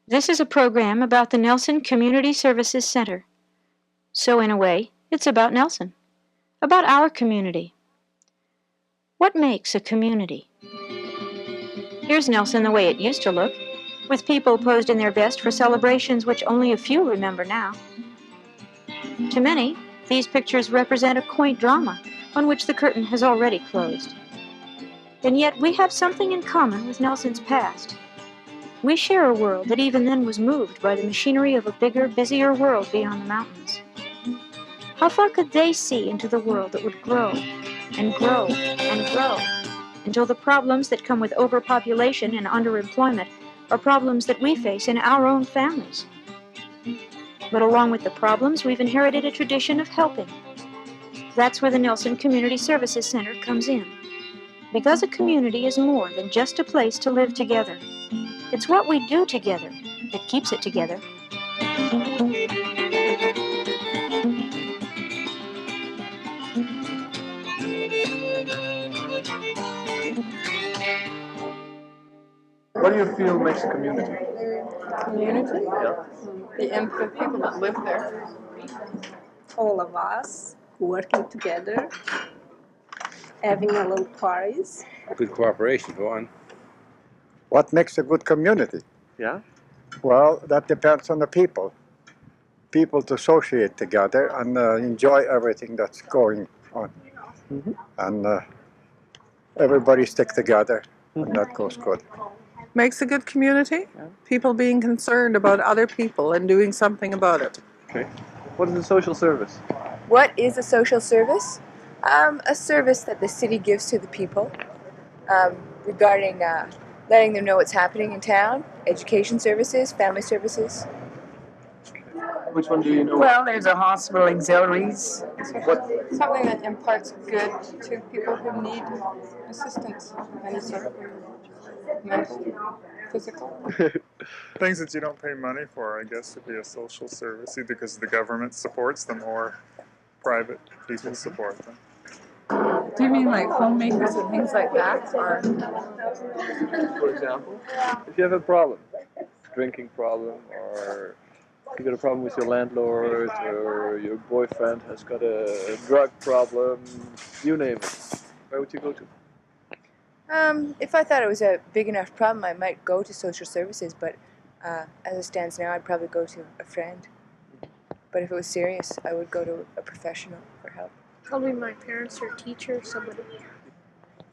This is a program about the Nelson Community Services Center. So in a way, it's about Nelson, about our community. What makes a community? Here's Nelson the way it used to look, with people posed in their best for celebrations which only a few remember now. To many, these pictures represent a quaint drama on which the curtain has already closed. And yet we have something in common with Nelson's past. We share a world that even then was moved by the machinery of a bigger, busier world beyond the mountains. How far could they see into the world that would grow and grow and grow until the problems that come with overpopulation and underemployment are problems that we face in our own families? But along with the problems, we've inherited a tradition of helping. That's where the Nelson Community Services Center comes in. Because a community is more than just a place to live together. It's what we do together that keeps it together. What do you feel makes a community? Community? Yeah. The people that live there. All of us working together, having a little parties. Good cooperation, go on. What makes a good community? Yeah? Well, that depends on the people. People to associate together and enjoy everything that's going on. Mm-hmm. And everybody stick together, and that goes good. Makes a good community. People being concerned about other people and doing something about it. Okay. What is a social service? What is a social service? A service that the city gives to the people regarding letting them know what's happening in town, education services, family services. Which one do you know? Well, there's a hospital auxiliaries. Something that imparts good to people who need assistance, any sort of mental, physical. Things that you don't pay money for, I guess, would be a social service, either because the government supports them or private people support them. Do you mean like homemakers and things like that? Or For example, if you have a problem, drinking problem, or you got a problem with your landlord, or your boyfriend has got a drug problem, you name it, where would you go to? If I thought it was a big enough problem, I might go to social services, but as it stands now, I'd probably go to a friend. But if it was serious, I would go to a professional for help. Probably my parents or teacher, somebody.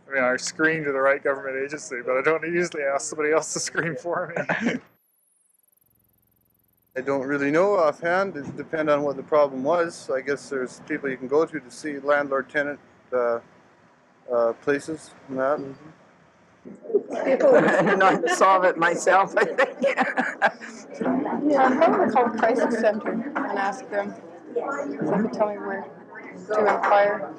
I mean, I screen to the right government agency, but I don't usually ask somebody else to screen for me. I don't really know offhand. It depends on what the problem was. I guess there's people you can go to see landlord-tenant places and that. And I solve it myself, I think. yeah, I'm probably call a crisis center and ask them if they could tell me where to inquire.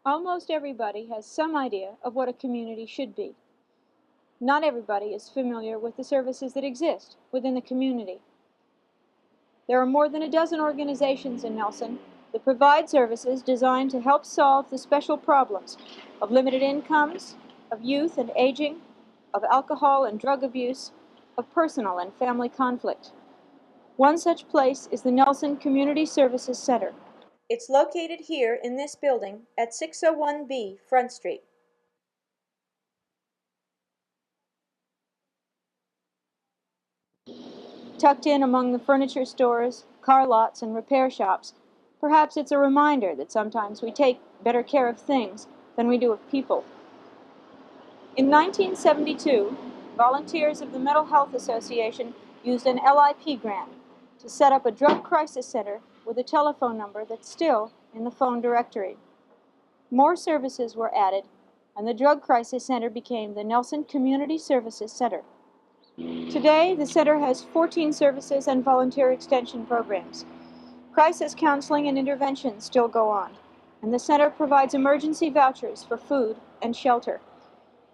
Almost everybody has some idea of what a community should be. Not everybody is familiar with the services that exist within the community. There are more than a dozen organizations in Nelson that provide services designed to help solve the special problems of limited incomes, of youth and aging, of alcohol and drug abuse, of personal and family conflict. One such place is the Nelson Community Services Center. It's located here in this building at 601B Front Street. Tucked in among the furniture stores, car lots, and repair shops, perhaps it's a reminder that sometimes we take better care of things than we do of people. In 1972, volunteers of the Mental Health Association used an LIP grant to set up a drug crisis center with a telephone number that's still in the phone directory. More services were added, and the drug crisis center became the Nelson Community Services Center. Today, the center has 14 services and volunteer extension programs. Crisis counseling and intervention still go on, and the center provides emergency vouchers for food and shelter.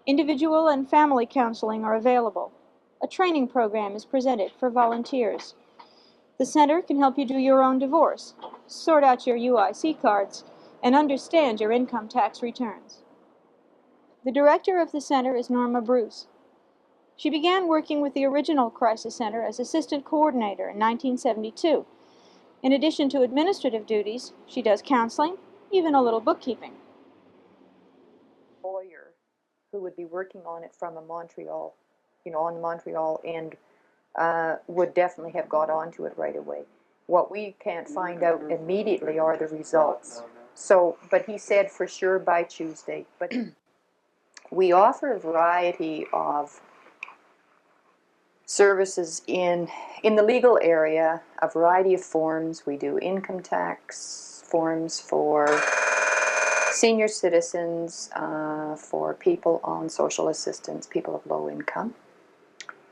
Individual and family counseling are available. A training program is presented for volunteers. The center can help you do your own divorce, sort out your UIC cards, and understand your income tax returns. The director of the center is Norma Bruce. She began working with the original Crisis Center as assistant coordinator in 1972. In addition to administrative duties, she does counseling, even a little bookkeeping. Lawyer who would be working on it from a Montreal, on the Montreal end, would definitely have got onto it right away. What we can't find out immediately are the results. So, but he said for sure by Tuesday. But we offer a variety of services in the legal area, a variety of forms. We do income tax forms for senior citizens, for people on social assistance, people of low income,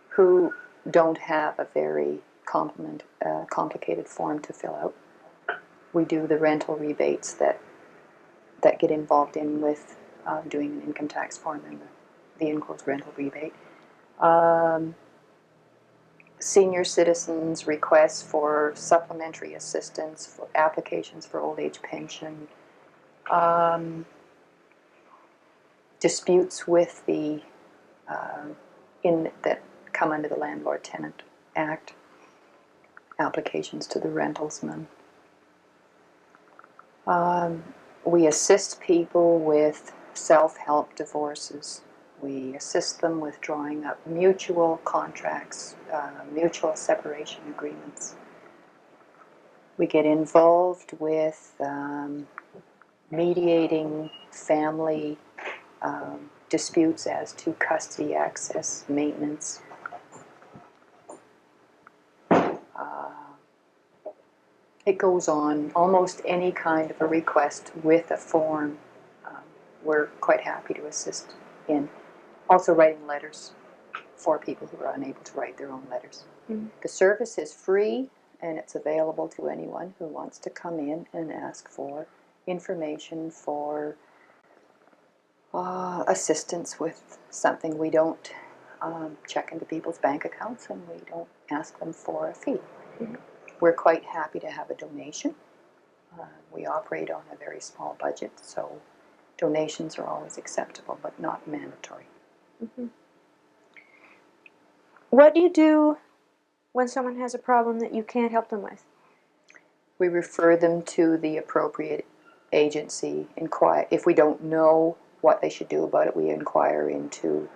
who don't have a very complicated form to fill out. We do the rental rebates that get involved in with doing an income tax form and the enclosed rental rebate. Senior citizens' requests for supplementary assistance, for applications for old age pension, disputes with the that come under the Landlord-Tenant Act, applications to the rentalsman. We assist people with self-help divorces. We assist them with drawing up mutual contracts, mutual separation agreements. We get involved with mediating family disputes as to custody, access, maintenance. It goes on. Almost any kind of a request with a form, we're quite happy to assist in. Also writing letters for people who are unable to write their own letters. Mm-hmm. The service is free, and it's available to anyone who wants to come in and ask for information, for assistance with something. We don't check into people's bank accounts, and we don't ask them for a fee. Mm-hmm. We're quite happy to have a donation. We operate on a very small budget, so donations are always acceptable, but not mandatory. Mm-hmm. What do you do when someone has a problem that you can't help them with? We refer them to the appropriate agency. If we don't know what they should do about it, we inquire into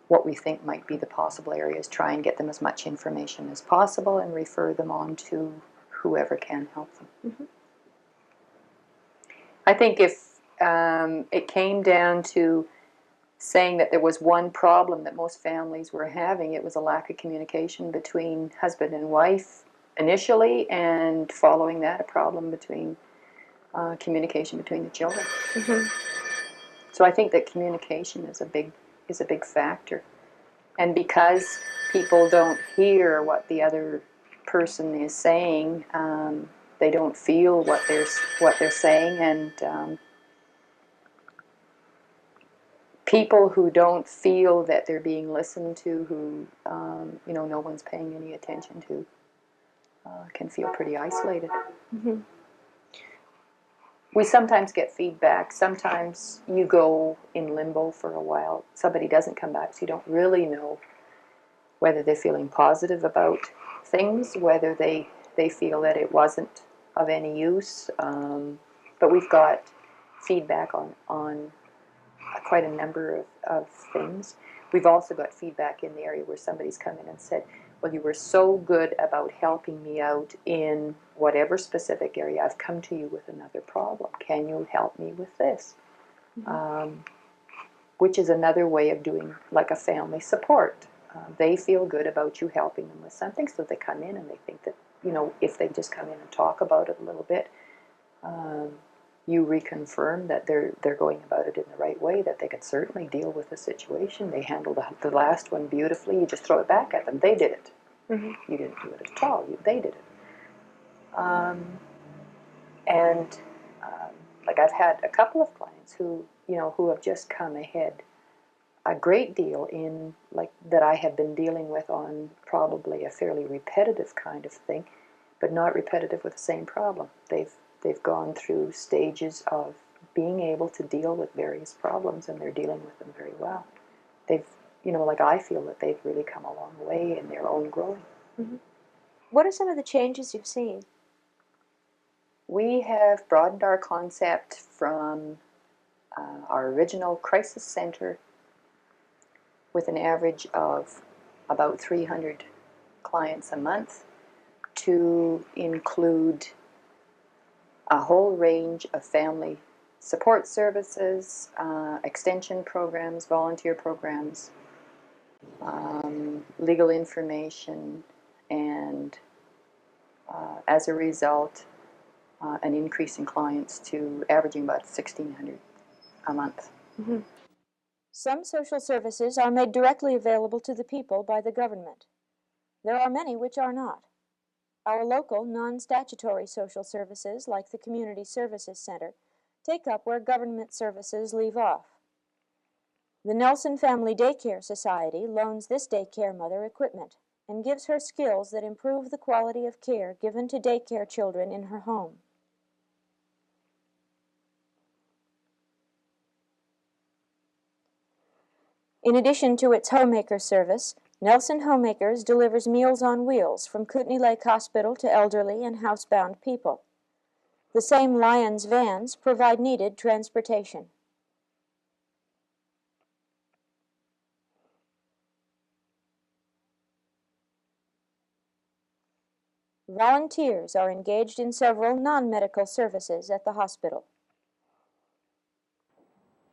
what we think might be the possible areas, try and get them as much information as possible, and refer them on to whoever can help them. Mm-hmm. I think if it came down to saying that there was one problem that most families were having, it was a lack of communication between husband and wife initially, and following that, a problem between communication between the children. Mm-hmm. So I think that communication is a big factor. And because people don't hear what the other person is saying, they don't feel what they're saying, and people who don't feel that they're being listened to, who no one's paying any attention to, can feel pretty isolated. Mm-hmm. We sometimes get feedback. Sometimes you go in limbo for a while. Somebody doesn't come back, so you don't really know whether they're feeling positive about things, whether they feel that it wasn't of any use. But we've got feedback on quite a number of things. We've also got feedback in the area where somebody's come in and said, well, you were so good about helping me out in whatever specific area. I've come to you with another problem. Can you help me with this? Mm-hmm. Which is another way of doing like a family support. They feel good about you helping them with something, so they come in and they think that, if they just come in and talk about it a little bit, you reconfirm that they're going about it in the right way, that they could certainly deal with the situation. They handled the last one beautifully. You just throw it back at them. They did it. Mm-hmm. You didn't do it at all. They did it. Like I've had a couple of clients who have just come ahead a great deal in, like, that I have been dealing with on probably a fairly repetitive kind of thing, but not repetitive with the same problem. They've gone through stages of being able to deal with various problems, and they're dealing with them very well. They've, like I feel that they've really come a long way in their own growing. Mm-hmm. What are some of the changes you've seen? We have broadened our concept from our original crisis center with an average of about 300 clients a month to include a whole range of family support services, extension programs, volunteer programs, legal information, and as a result, an increase in clients to averaging about 1,600 a month. Mm-hmm. Some social services are made directly available to the people by the government. There are many which are not. Our local non-statutory social services, like the Community Services Center, take up where government services leave off. The Nelson Family Daycare Society loans this daycare mother equipment and gives her skills that improve the quality of care given to daycare children in her home. In addition to its homemaker service, Nelson Homemakers delivers Meals on Wheels from Kootenay Lake Hospital to elderly and housebound people. The same Lions vans provide needed transportation. Volunteers are engaged in several non-medical services at the hospital.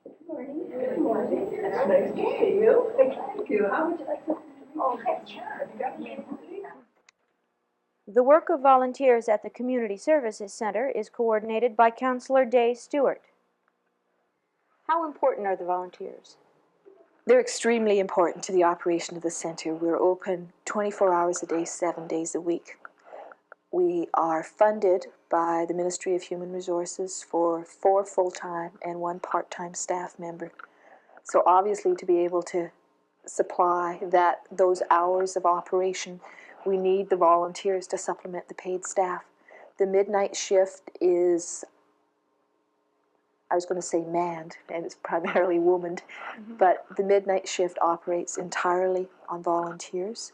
Good morning. Good morning. It's nice to see you. Thank you. How would you like to? Oh, sure. The work of volunteers at the Community Services Center is coordinated by Councillor Dey Stuart. How important are the volunteers? They're extremely important to the operation of the center. We're open 24 hours a day, 7 days a week. We are funded by the Ministry of Human Resources for 4 full-time and 1 part-time staff member. So obviously, to be able to supply those hours of operation, we need the volunteers to supplement the paid staff. The midnight shift is, I was going to say manned, and it's primarily womaned, but the midnight shift operates entirely on volunteers.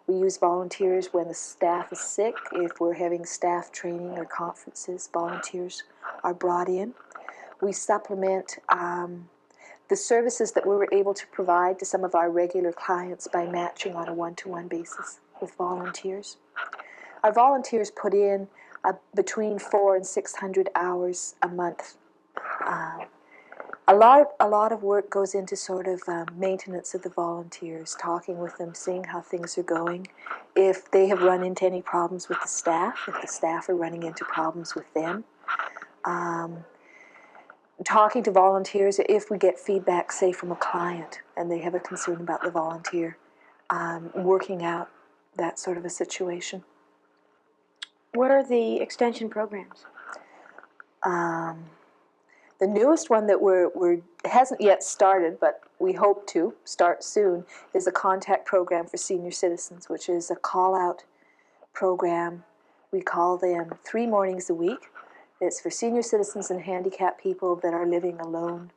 We use volunteers when the staff is sick. If we're having staff training or conferences, volunteers are brought in. We supplement the services that we were able to provide to some of our regular clients by matching on a one-to-one basis with volunteers. Our volunteers put in between 400 and 600 hours a month. A lot of work goes into sort of maintenance of the volunteers, talking with them, seeing how things are going. If they have run into any problems with the staff, if the staff are running into problems with them. Talking to volunteers if we get feedback, say, from a client and they have a concern about the volunteer. Working out that sort of a situation. What are the extension programs? The newest one that hasn't yet started, but we hope to start soon, is a contact program for senior citizens, which is a call-out program. We call them 3 mornings a week. It's for senior citizens and handicapped people that are living alone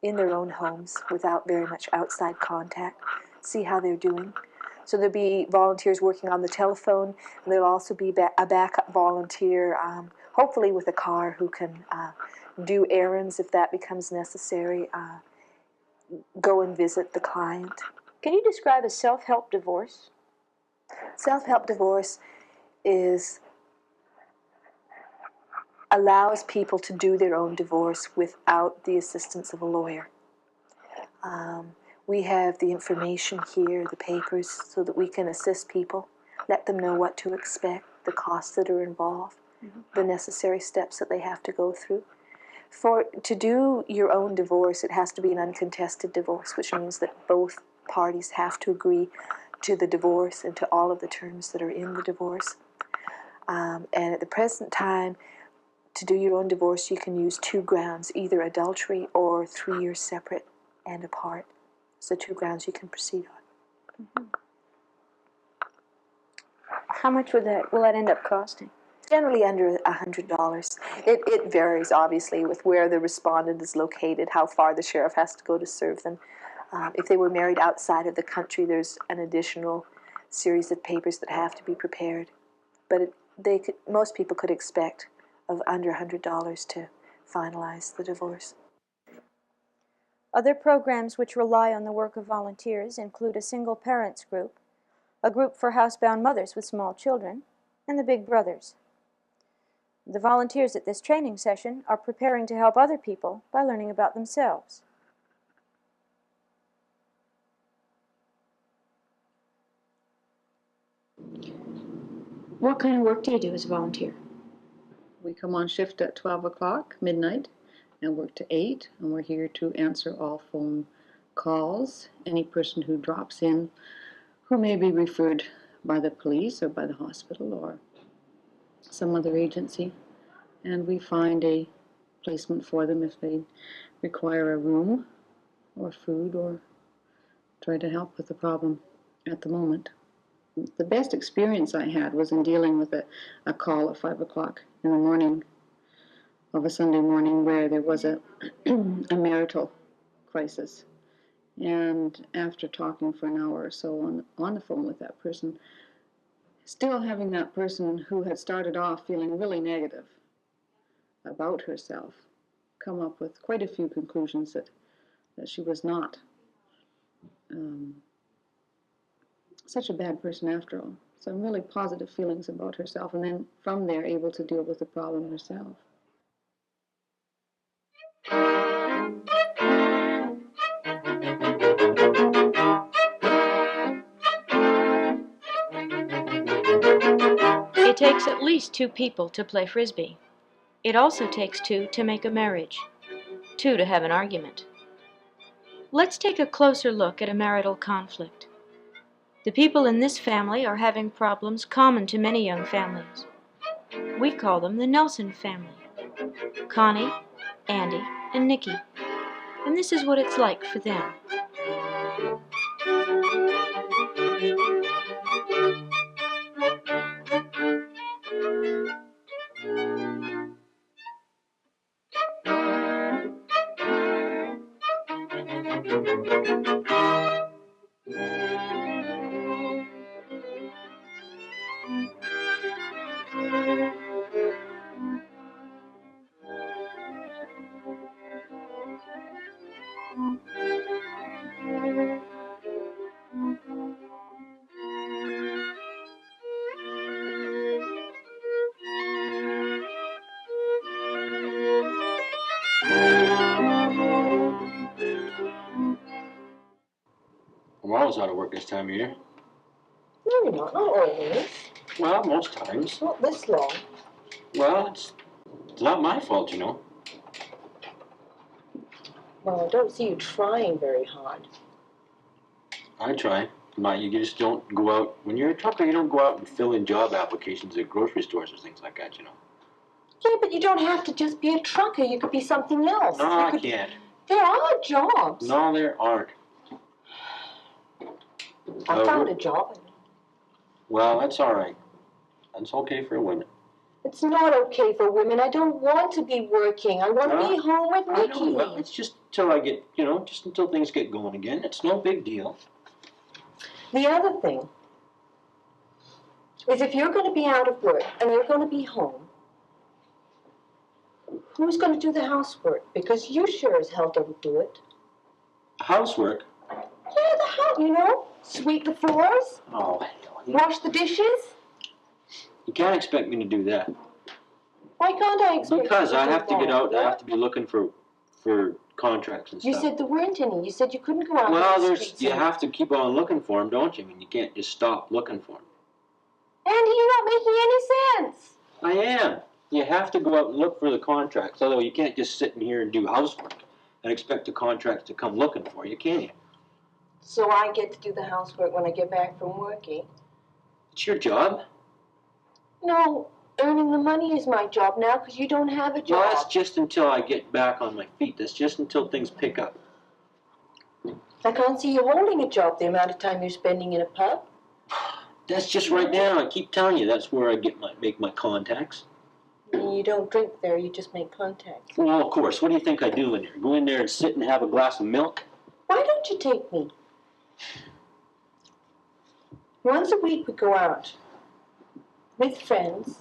in their own homes without very much outside contact. See how they're doing. So there'll be volunteers working on the telephone, and there'll also be a backup volunteer, hopefully with a car, who can do errands if that becomes necessary, go and visit the client. Can you describe a self-help divorce? Self-help divorce allows people to do their own divorce without the assistance of a lawyer. We have the information here, the papers, so that we can assist people, let them know what to expect, the costs that are involved, the necessary steps that they have to go through. To do your own divorce, it has to be an uncontested divorce, which means that both parties have to agree to the divorce and to all of the terms that are in the divorce. And at the present time, to do your own divorce, you can use 2 grounds, either adultery or 3 years separate and apart. So 2 grounds you can proceed on. How much will that end up costing? Generally under $100. It varies, obviously, with where the respondent is located, how far the sheriff has to go to serve them. If they were married outside of the country, there's an additional series of papers that have to be prepared. But most people could expect of under $100 to finalize the divorce. Other programs which rely on the work of volunteers include a single parents group, a group for housebound mothers with small children, and the Big Brothers. The volunteers at this training session are preparing to help other people by learning about themselves. What kind of work do you do as a volunteer? We come on shift at 12 o'clock, midnight, and work to 8, and we're here to answer all phone calls. Any person who drops in who may be referred by the police or by the hospital or some other agency, and we find a placement for them if they require a room or food or try to help with the problem at the moment. The best experience I had was in dealing with a call at 5 o'clock in the morning of a Sunday morning where there was a marital crisis. And after talking for an hour or so on the phone with that person, still having that person who had started off feeling really negative about herself come up with quite a few conclusions that she was not such a bad person after all. Some really positive feelings about herself, and then from there able to deal with the problem herself. It takes at least 2 people to play frisbee. It also takes 2 to make a marriage, 2 to have an argument. Let's take a closer look at a marital conflict. The people in this family are having problems common to many young families. We call them the Nelson family. Connie, Andy, and Nikki. And this is what it's like for them. I'm always out of work this time of year. No, you're not. Not always. Well, most times. Not this long. Well, it's not my fault, you know. Well, I don't see you trying very hard. I try. You just don't go out. When you're a trucker, you don't go out and fill in job applications at grocery stores or things like that, you know. Yeah, but you don't have to just be a trucker. You could be something else. No, I can't. There are jobs. No, there aren't. I found a job. Well, that's all right. That's okay for women. It's not okay for women. I don't want to be working. I want to be home with Nikki. I know. Well, it's just till I get, just until things get going again. It's no big deal. The other thing is if you're going to be out of work and you're going to be home, who's going to do the housework? Because you sure as hell don't do it. Housework? Yeah, the house, sweep the floors. Oh, hell. Wash the dishes. You can't expect me to do that. Why can't I expect Because you to I do have to that? get out. I have to be looking for contracts and stuff. You said there weren't any. You said you couldn't go out. Well, you have to keep on looking for them, don't you? I mean, you can't just stop looking for them. Andy, you're not making any sense. I am. You have to go out and look for the contracts. Although you can't just sit in here and do housework and expect the contracts to come looking for you, can you? So I get to do the housework when I get back from working? It's your job. No, earning the money is my job now because you don't have a job. Well, that's just until I get back on my feet. That's just until things pick up. I can't see you holding a job the amount of time you're spending in a pub. That's just right now. I keep telling you, that's where I make my contacts. You don't drink there, you just make contact. Well, of course. What do you think I do in there? Go in there and sit and have a glass of milk? Why don't you take me? Once a week we go out with friends.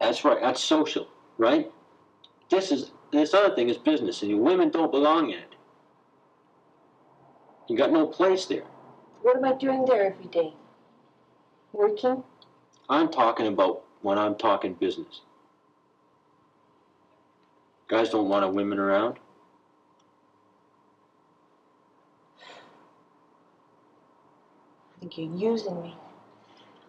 That's right. That's social, right? This other thing is business, and you women don't belong in it. You got no place there. What am I doing there every day? Working? I'm talking about when I'm talking business. Guys don't want women around. I think you're using me.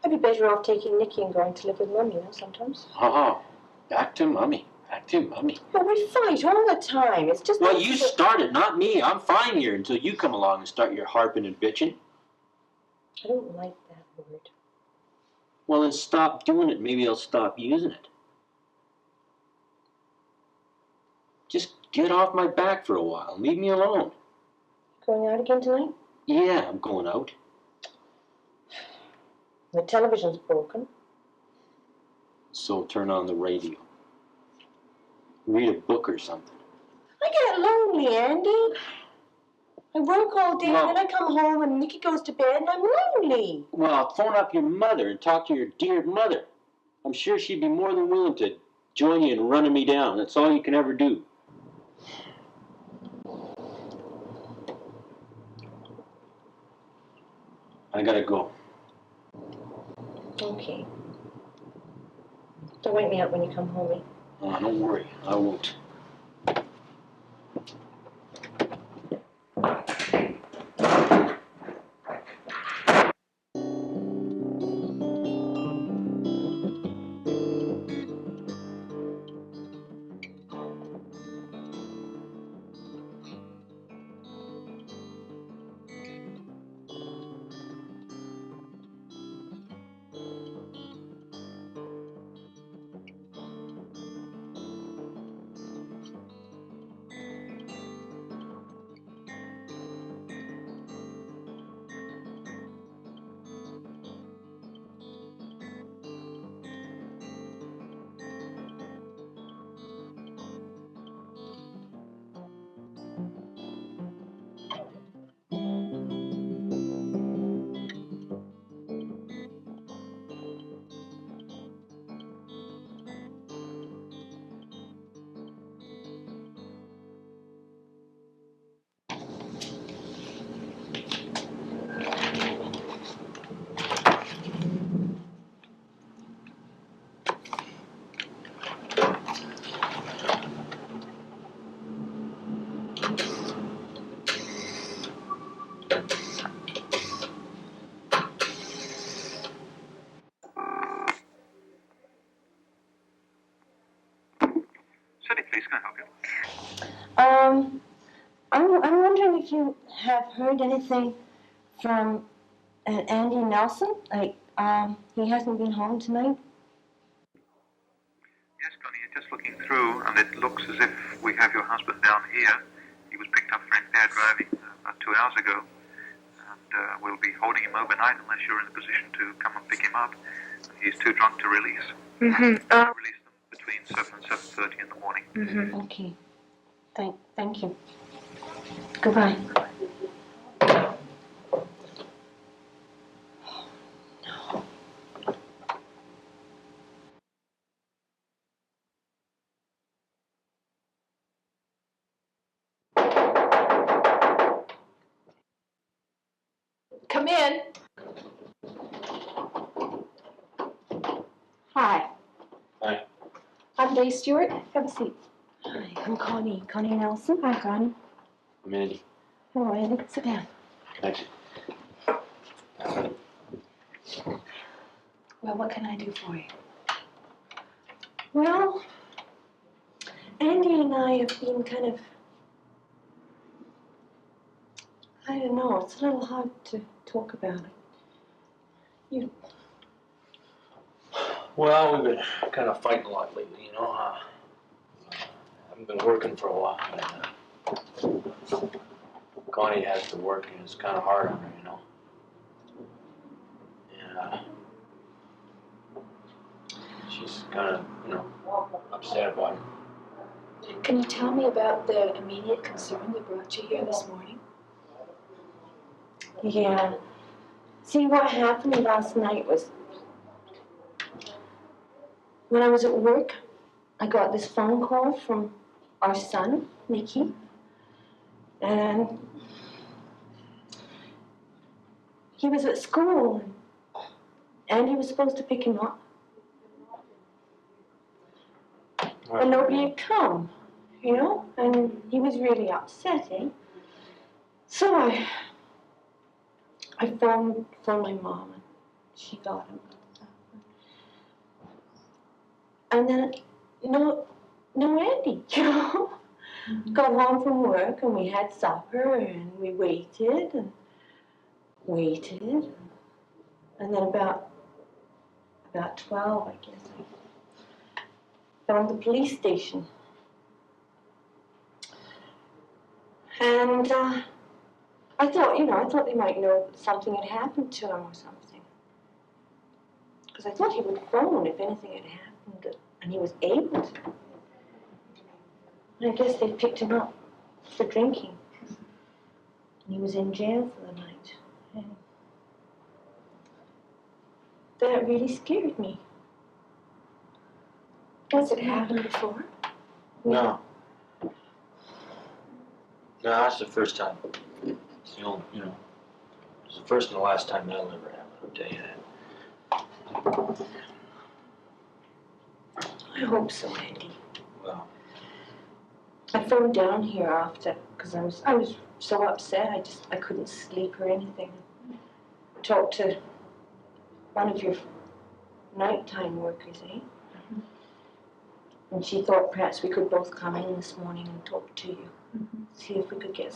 I'd be better off taking Nikki and going to live with Mum, sometimes. Oh, back to Mummy. Back to Mummy. But we fight all the time. It's just... Well, you started, not me. I'm fine here until you come along and start your harping and bitching. I don't like that word. Well, then stop doing it. Maybe I'll stop using it. Just get off my back for a while and leave me alone. Going out again tonight? Yeah, I'm going out. The television's broken. So turn on the radio. Read a book or something. I get lonely, Andy. I work all day and then I come home and Nikki goes to bed and I'm lonely. Well, phone up your mother and talk to your dear mother. I'm sure she'd be more than willing to join you in running me down. That's all you can ever do. I gotta go. Okay. Don't wake me up when you come home, eh? Oh, don't worry. I won't. I'm wondering if you have heard anything from Andy Nelson. He hasn't been home tonight. Yes, Connie, you're just looking through, and it looks as if we have your husband down here. He was picked up for impaired driving about 2 hours ago, and we'll be holding him overnight unless you're in a position to come and pick him up. He's too drunk to release. Release them between 7 and 7:30 in the morning. Okay. Thank you. Goodbye. Come in. Hi. Hi. I'm Dey Stuart. Have a seat. Hi, I'm Connie Nelson. Hi, Connie. I'm Andy. Hello, Andy. Sit down. Thanks. Well, what can I do for you? Well, Andy and I have been kind of, I don't know, it's a little hard to talk about it. Well, we've been kind of fighting a lot lately, you know. I haven't been working for a while. Connie has to work, and it's kind of hard on her, you know. she's kind of, upset about it. Can you tell me about the immediate concern that brought you here this morning? Yeah. See, what happened last night was when I was at work, I got this phone call from our son, Nicky, and he was at school, and he was supposed to pick him up. And nobody had come, and he was really upsetting. So I phoned my mom, and she got him. And then, no Andy, Got home from work, and we had supper, and we waited, and then about 12, I guess, I found the police station. And I thought they might know something had happened to him or something. Because I thought he would phone if anything had happened, and he was able to. And I guess they picked him up for drinking. And he was in jail for the night. And that really scared me. Has it happened before? No. No, that's the first time. It's the only, it's the first and the last time that'll ever happen, I'll tell you that. I hope so, Andy. Well, I phoned down here after, because I was so upset, I couldn't sleep or anything. I talked to one of your nighttime workers, eh? And she thought perhaps we could both come in this morning and talk to you. See if we could get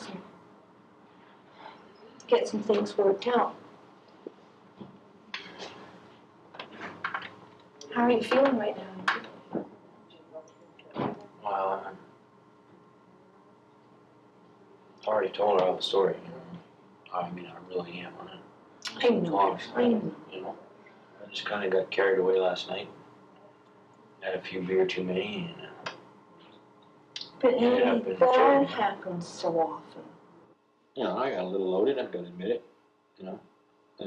some things worked out. How are you feeling right now? well, I already told her all the story, I mean, I really am on it. I know. I just kind of got carried away last night. Had a few beer too many, and But Andy, that happens so often. I got a little loaded, I've got to admit it, and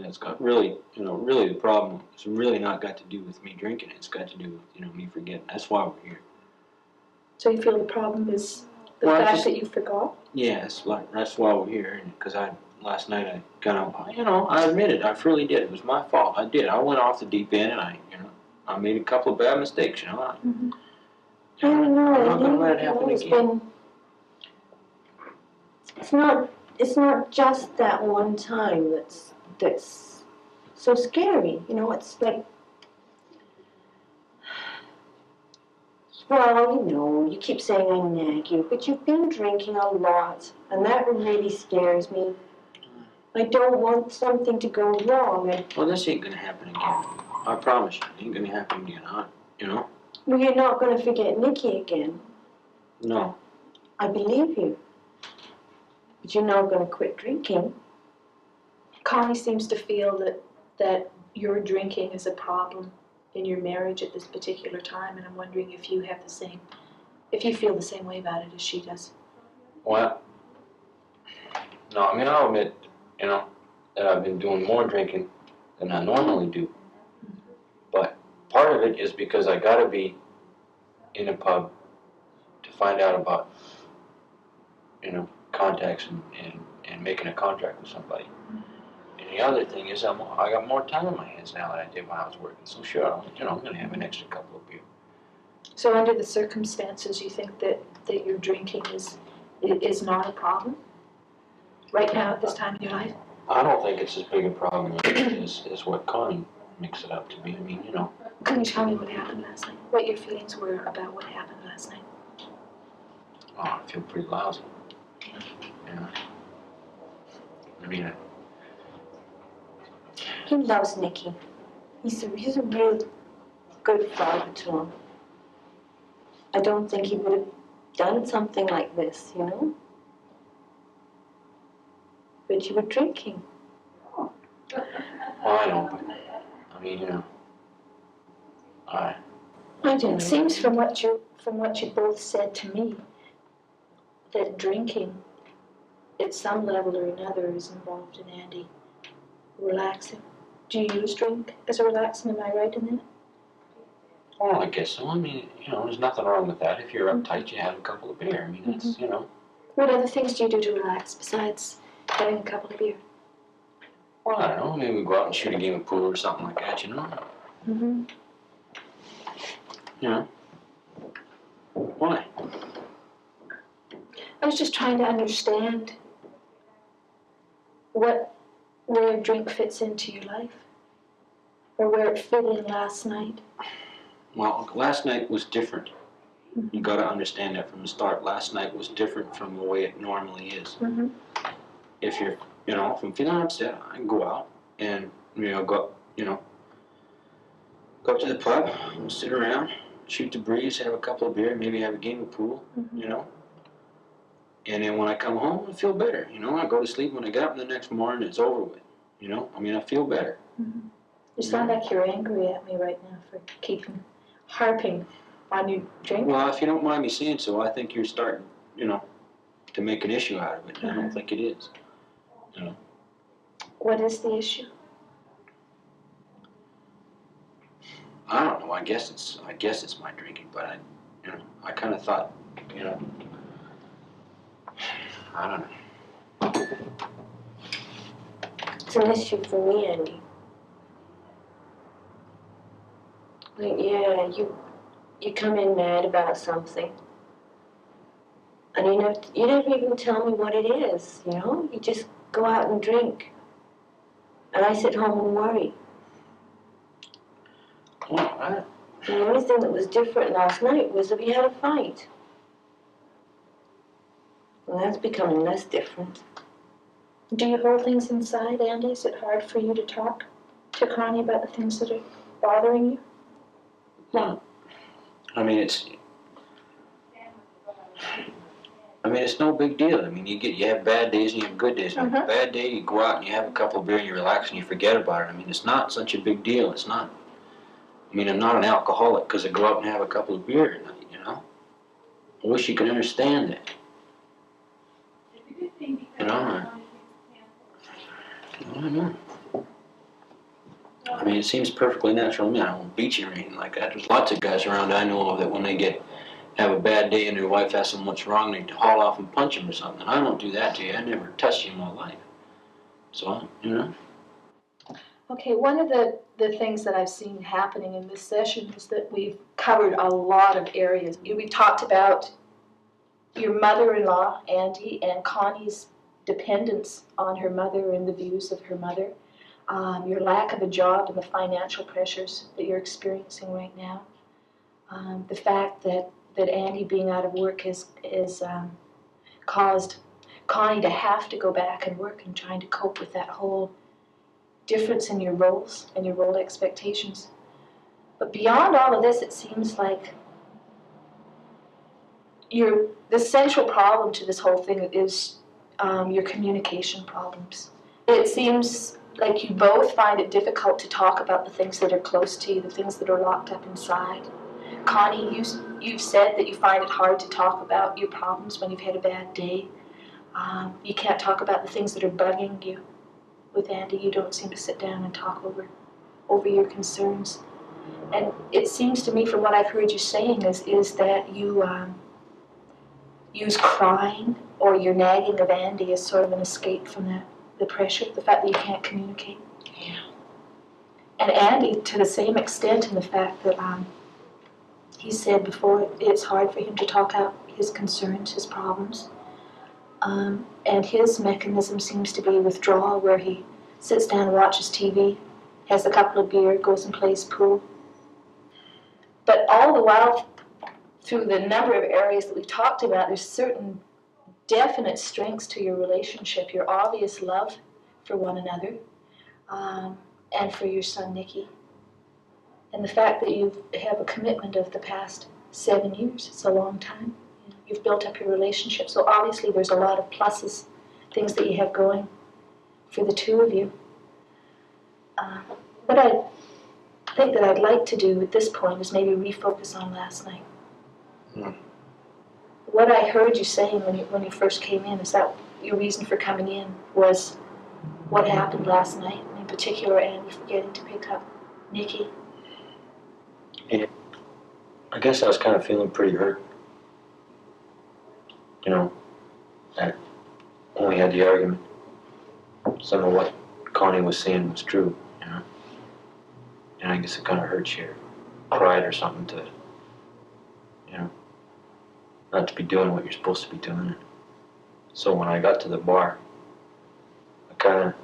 it's got really, really the problem, it's really not got to do with me drinking, it's got to do with, me forgetting. That's why we're here. So you feel the problem is the fact that you forgot? Yes, that's why we're here, because last night I got up, I admit it, I really did, it was my fault, I did, I went off the deep end, and I made a couple of bad mistakes, I don't know. I'm not going to let it happen again. It's not just that one time that's so scary. It's like, well, you keep saying I nag you, but you've been drinking a lot, and that really scares me. I don't want something to go wrong. Well, this ain't going to happen again. I promise you, it ain't going to happen again, Well, you're not going to forget Nicky again. No. I believe you. But you're not going to quit drinking. Connie seems to feel that your drinking is a problem in your marriage at this particular time, and I'm wondering if you feel the same way about it as she does. Well, no, I'll admit, that I've been doing more drinking than I normally do. But part of it is because I gotta be in a pub to find out about, contacts and making a contract with somebody. And the other thing is I got more time on my hands now than I did when I was working. So sure, I'm gonna have an extra couple of beers. So under the circumstances, you think that your drinking is not a problem right now at this time in your life? I don't think it's as big a problem as what Connie makes it up to be. Can you tell me what happened last night? What your feelings were about what happened last night? Oh, I feel pretty lousy. He loves Nicky. He's a real good father to him. I don't think he would have done something like this, But you were drinking. Well, I know, but I mean, you know, It seems from what you both said to me that drinking, at some level or another, is involved in Andy relaxing. Do you use drink as a relaxing? Am I right in that? well, I guess so. I mean, you know, there's nothing wrong with that. If you're uptight, you have a couple of beer. I mean, that's, you know. What other things do you do to relax besides having a couple of beer? Well, I don't know. Maybe we go out and shoot a game of pool or something like that, you know. Mm-hmm. You know. Why? I was just trying to understand where drink fits into your life, or where it fit in last night. Well, last night was different. You got to understand that from the start. Last night was different from the way it normally is. Mm-hmm. If you're, you know, if I'm feeling upset, I can go out and, go up to the pub, sit around, shoot the breeze, have a couple of beer, maybe have a game of pool, you know. And then when I come home, I feel better, you know. I go to sleep. When I get up the next morning, it's over with, you know. I mean, I feel better. Mm-hmm. You sound like you're angry at me right now for harping on your drink. Well, if you don't mind me saying so, I think you're starting, you know, to make an issue out of it. I don't think it is, you know. What is the issue? I don't know. I guess it's my drinking, but I kind of thought, you know, I don't know. It's an issue for me, Andy. Like, yeah, you come in mad about something, and you never even tell me what it is, you know? You just go out and drink, and I sit home and worry. Well, The only thing that was different last night was that we had a fight. Well, that's becoming less different. Do you hold things inside, Andy? Is it hard for you to talk to Connie about the things that are bothering you? No. I mean, it's no big deal. I mean, you have bad days and you have good days. On a bad day, you go out and you have a couple of beer and you relax and you forget about it. I mean, it's not such a big deal. It's not. I mean, I'm not an alcoholic because I go out and have a couple of beer at night, you know? I wish you could understand that. You know? I don't know. I mean, it seems perfectly natural to me. I won't beat you or anything like that. There's lots of guys around I know of that when they have a bad day and their wife asks them what's wrong, they haul off and punch them or something. I don't do that to you. I never touched you in my life. So, you know. Okay, one of the things that I've seen happening in this session is that we've covered a lot of areas. We talked about your mother-in-law, Andy, and Connie's dependence on her mother and the views of her mother, your lack of a job and the financial pressures that you're experiencing right now, the fact that Andy being out of work has caused Connie to have to go back and work and trying to cope with that whole difference in your roles and your role expectations. But beyond all of this, it seems like the central problem to this whole thing is your communication problems. It seems like you both find it difficult to talk about the things that are close to you, the things that are locked up inside. Connie, you've said that you find it hard to talk about your problems when you've had a bad day. You can't talk about the things that are bugging you. With Andy, you don't seem to sit down and talk over your concerns. And it seems to me, from what I've heard you saying, is that you use crying or your nagging of Andy as sort of an escape from the pressure, the fact that you can't communicate. Yeah. And Andy, to the same extent, in the fact that he said before it's hard for him to talk out his concerns, his problems. And his mechanism seems to be withdrawal, where he sits down and watches TV, has a couple of beer, goes and plays pool. But all the while, through the number of areas that we talked about, there's certain definite strengths to your relationship, your obvious love for one another, and for your son, Nicky. And the fact that you have a commitment of the past 7 years, it's a long time. You've built up your relationship, so obviously there's a lot of pluses, things that you have going for the two of you. What thing that I'd like to do at this point is maybe refocus on last night. What I heard you saying when you first came in is that your reason for coming in was what happened last night, in particular Andy forgetting to pick up Nikki. Yeah. I guess I was kind of feeling pretty hurt. You know, that when we had the argument, some of what Connie was saying was true, you know. And I guess it kind of hurts your pride or something to, you know, not to be doing what you're supposed to be doing. So when I got to the bar, I kind of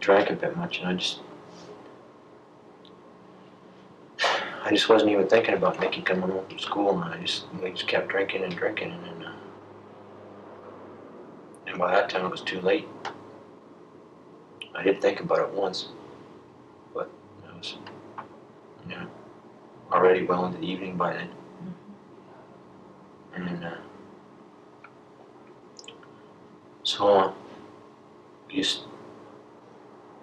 drank a bit much, and I just wasn't even thinking about Nikki coming home from school, and we just kept drinking and drinking, and by that time it was too late. I did think about it once, but I was, you know, already well into the evening by then. And so we just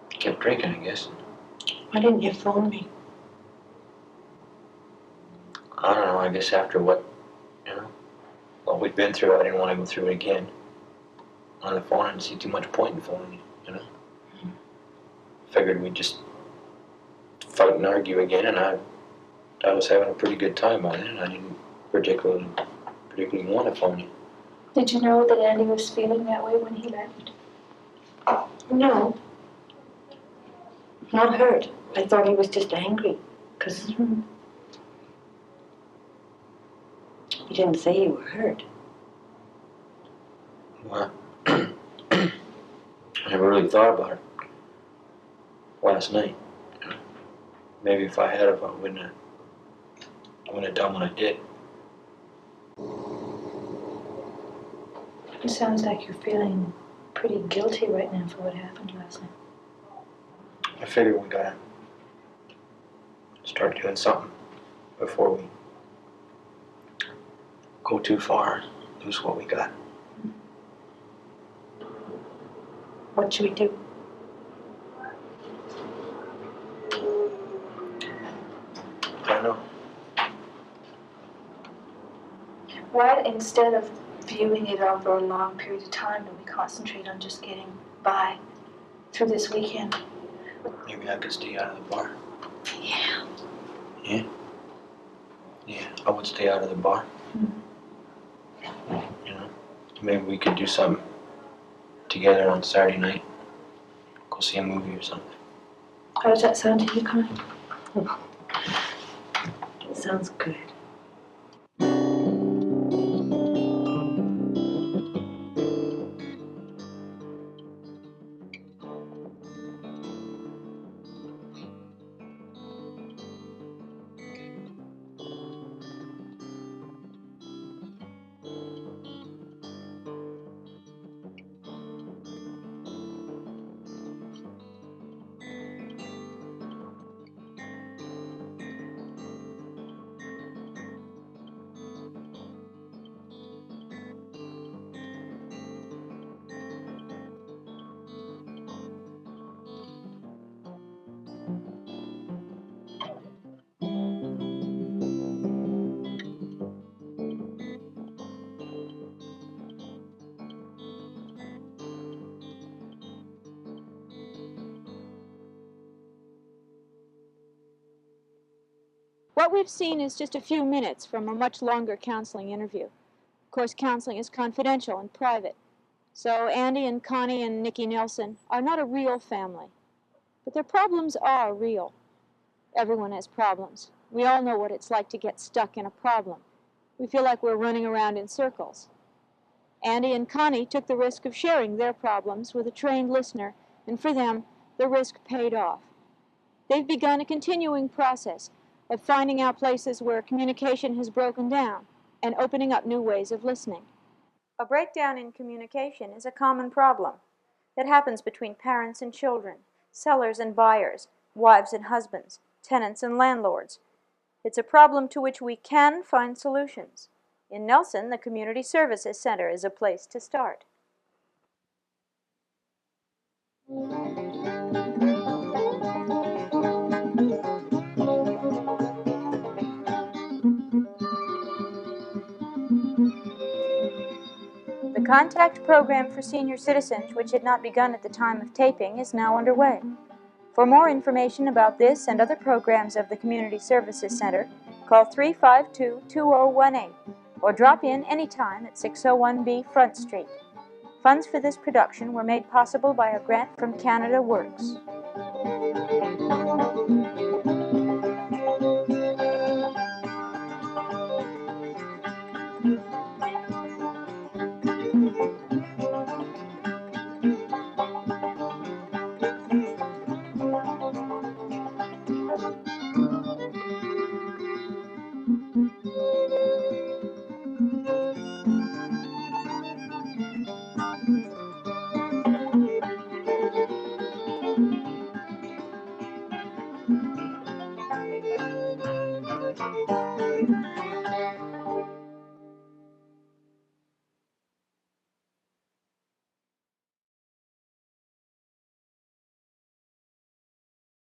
kept drinking, I guess. Why didn't you phone me? I don't know, I guess after what we'd been through, I didn't want to go through it again. On the phone, I didn't see too much point in phoning, you know. Figured we'd just fight and argue again, and I was having a pretty good time by then. I didn't particularly want to phone you. Did you know that Andy was feeling that way when he left? No. Not hurt. I thought he was just angry, because you didn't say you were hurt. Well, I never really thought about it last night. Maybe if I had, I wouldn't have done what I did. It sounds like you're feeling pretty guilty right now for what happened last night. I figured we gotta start doing something before we go too far, lose what we got. What should we do? I don't know. Why, instead of viewing it over a long period of time, do we concentrate on just getting by through this weekend? Maybe I could stay out of the bar. Yeah. Yeah? Yeah, I would stay out of the bar. You know, maybe we could do something together on Saturday night. Go see a movie or something. How does that sound to you, Connie? It sounds good. What we've seen is just a few minutes from a much longer counseling interview. Of course, counseling is confidential and private. So Andy and Connie and Nikki Nelson are not a real family. But their problems are real. Everyone has problems. We all know what it's like to get stuck in a problem. We feel like we're running around in circles. Andy and Connie took the risk of sharing their problems with a trained listener, and for them, the risk paid off. They've begun a continuing process of finding out places where communication has broken down and opening up new ways of listening. A breakdown in communication is a common problem that happens between parents and children, sellers and buyers, wives and husbands, tenants and landlords. It's a problem to which we can find solutions. In Nelson, the Community Services Center is a place to start. Contact program for senior citizens, which had not begun at the time of taping, is now underway. For more information about this and other programs of the Community Services Center, call 352-2018 or drop in anytime at 601B Front Street. Funds for this production were made possible by a grant from Canada Works.